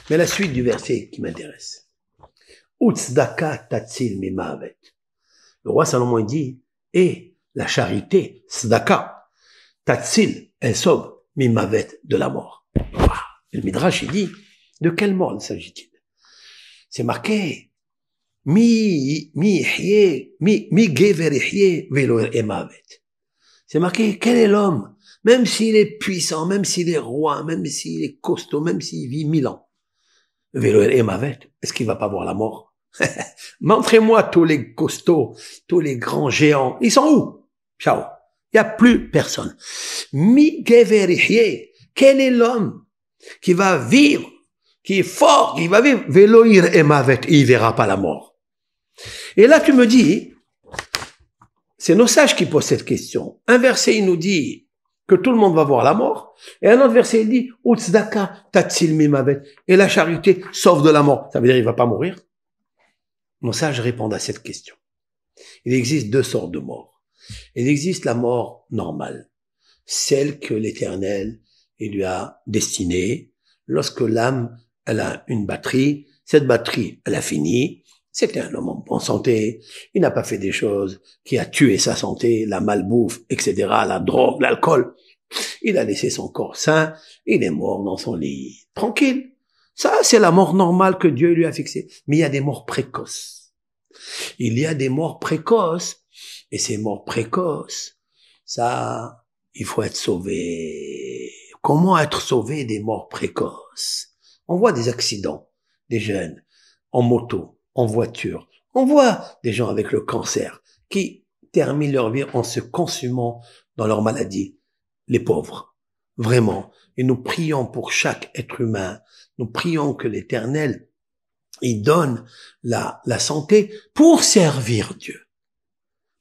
Mais la suite du verset qui m'intéresse. Utzdaka tatsil mimavet. Le roi Salomon dit, et la charité, tzedaka, tatsil, elle sauve mimavet de la mort. Et le Midrash, il dit, de quelle mort s'agit-il? C'est marqué, mi gever ihye velo emavet. C'est marqué, quel est l'homme? Même s'il est puissant, même s'il est roi, même s'il est costaud, même s'il vit 1000 ans. Velo emavet, est-ce qu'il va pas voir la mort? Montrez-moi tous les costauds, tous les grands géants. Ils sont où? Ciao. Il n'y a plus personne. Mi gever ihye. Quel est l'homme qui va vivre, qui est fort, qui va vivre? Velo emavet, il verra pas la mort. Et là, tu me dis, c'est nos sages qui posent cette question. Un verset, il nous dit que tout le monde va voir la mort. Et un autre verset, il dit, Utzdaka tatsil mimavet. Et la charité sauve de la mort. Ça veut dire, il va pas mourir? Nos sages répondent à cette question. Il existe deux sortes de morts. Il existe la mort normale. Celle que l'Éternel, il lui a destinée. Lorsque l'âme, elle a une batterie, cette batterie, elle a fini. C'était un homme en bonne santé, il n'a pas fait des choses qui a tué sa santé, la malbouffe, etc., la drogue, l'alcool. Il a laissé son corps sain, il est mort dans son lit, tranquille. Ça, c'est la mort normale que Dieu lui a fixée. Mais il y a des morts précoces. Il y a des morts précoces, et ces morts précoces, ça, il faut être sauvé. Comment être sauvé des morts précoces? On voit des accidents, des jeunes, en moto, en voiture. On voit des gens avec le cancer qui terminent leur vie en se consumant dans leur maladie. Les pauvres. Vraiment. Et nous prions pour chaque être humain. Nous prions que l'Éternel, il donne la santé pour servir Dieu.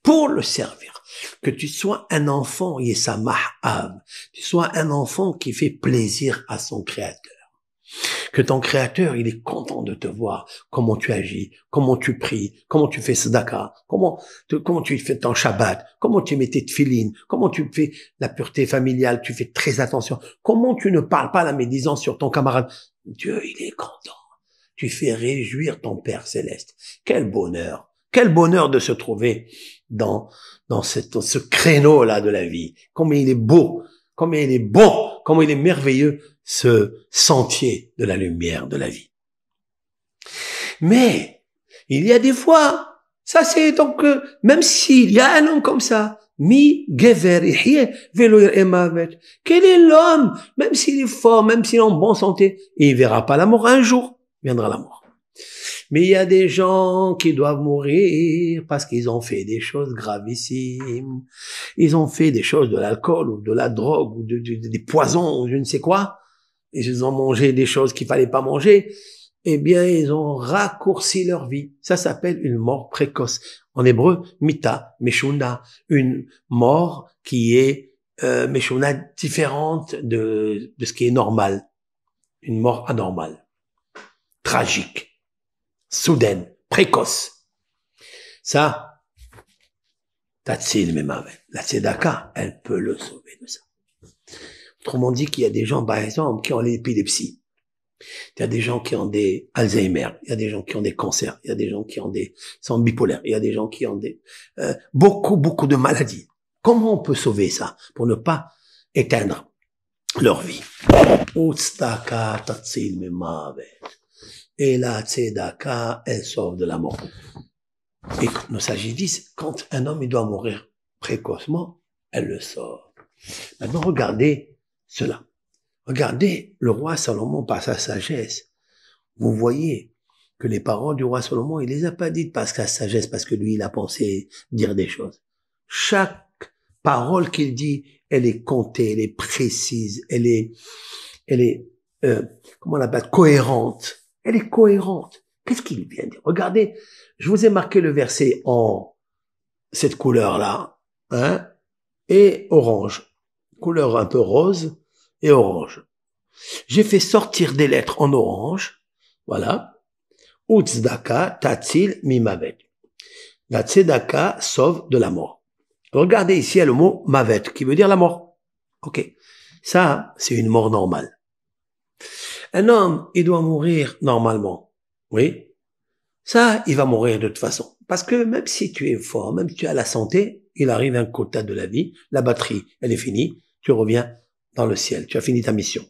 Pour le servir. Que tu sois un enfant, Yesamah-Av. Tu sois un enfant qui fait plaisir à son Créateur. Que ton Créateur, il est content de te voir, comment tu agis, comment tu pries, comment tu fais tzedaka, comment tu fais ton Shabbat, comment tu mets tes tefilines, comment tu fais la pureté familiale, tu fais très attention, comment tu ne parles pas la médisance sur ton camarade. Dieu, il est content. Tu fais réjouir ton Père Céleste. Quel bonheur de se trouver dans ce créneau-là de la vie. Combien il est beau, combien il est bon, combien il est merveilleux, ce sentier de la lumière de la vie. Mais, il y a des fois, ça c'est donc, même s'il y a un homme comme ça, mi gever ihye velo emavet. Quel est l'homme, même s'il est fort, même s'il est en bonne santé, il verra pas la mort, un jour viendra la mort. Mais il y a des gens qui doivent mourir parce qu'ils ont fait des choses gravissimes. Ils ont fait des choses de l'alcool ou de la drogue ou des poisons ou je ne sais quoi. Ils ont mangé des choses qu'il fallait pas manger. Eh bien, ils ont raccourci leur vie. Ça s'appelle une mort précoce. En hébreu, mita, meshuna, une mort qui est meshuna différente de ce qui est normal. Une mort anormale, tragique, soudaine, précoce. Ça, tatsil memavet. La tzedaka, elle peut le sauver de ça. Autrement dit qu'il y a des gens, par exemple, qui ont l'épilepsie. Il y a des gens qui ont des Alzheimer. Il y a des gens qui ont des cancers. Il y a des gens qui ont sont bipolaires. Il y a des gens qui ont beaucoup de maladies. Comment on peut sauver ça pour ne pas éteindre leur vie? Utzdaka tatsil memavet. Et la tzedaka, elle sauve de la mort. Et nos sages disent, quand un homme il doit mourir précocement, elle le sauve. Maintenant, regardez cela. Regardez le roi Salomon par sa sagesse. Vous voyez que les paroles du roi Salomon, il les a pas dites par sa sagesse, parce que lui, il a pensé dire des choses. Chaque parole qu'il dit, elle est comptée, elle est précise, elle est comment on l'appelle, cohérente. Elle est cohérente. Qu'est-ce qu'il vient dire? Regardez, je vous ai marqué le verset en cette couleur-là, hein, et orange. Couleur un peu rose et orange. J'ai fait sortir des lettres en orange. Voilà. Utzdaka tatsil mimavet. La tzedaka sauve de la mort. Regardez ici, il y a le mot mavet, qui veut dire la mort. Ok. Ça, c'est une mort normale. Un homme, il doit mourir normalement. Oui. Ça, il va mourir de toute façon. Parce que même si tu es fort, même si tu as la santé, il arrive un quota de la vie, la batterie, elle est finie, tu reviens dans le ciel, tu as fini ta mission.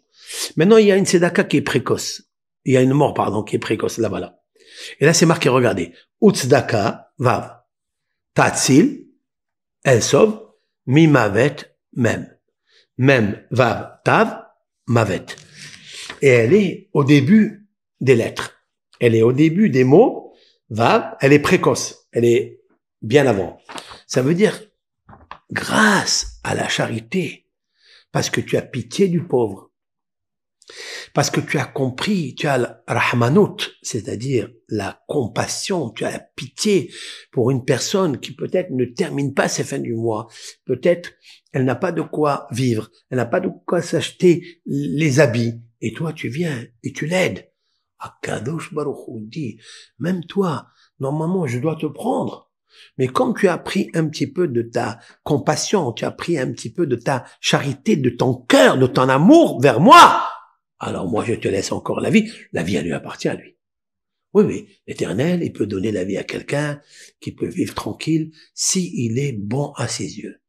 Maintenant, il y a une tzedaka qui est précoce. Il y a une mort, pardon, qui est précoce, là, voilà. Et là, c'est marqué, regardez. Tzedaka, vav. Tatzil, elle sauve, mimavet, même. Même, vav, tav, mavet. Et elle est au début des lettres. Elle est au début des mots, vav, elle est précoce. Elle est bien avant. Ça veut dire, grâce à la charité, parce que tu as pitié du pauvre, parce que tu as compris, tu as le rahmanout, c'est-à-dire la compassion, tu as la pitié pour une personne qui peut-être ne termine pas ses fins du mois, peut-être elle n'a pas de quoi vivre, elle n'a pas de quoi s'acheter les habits, et toi tu viens et tu l'aides. Akadosh Baruch Hu dit, même toi, normalement je dois te prendre, mais comme tu as pris un petit peu de ta compassion, tu as pris un petit peu de ta charité, de ton cœur, de ton amour vers moi, alors moi je te laisse encore la vie elle lui appartient à lui. Oui, l'Éternel, il peut donner la vie à quelqu'un qui peut vivre tranquille si il est bon à ses yeux.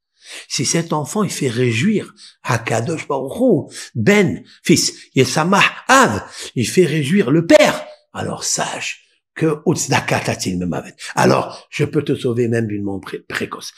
Si cet enfant, il fait réjouir Hakadosh Baruch Hu, Ben, fils, Yesamah, Av, il fait réjouir le père, alors sache que Utzdaka tatil memavet. Alors, je peux te sauver même d'une mort précoce.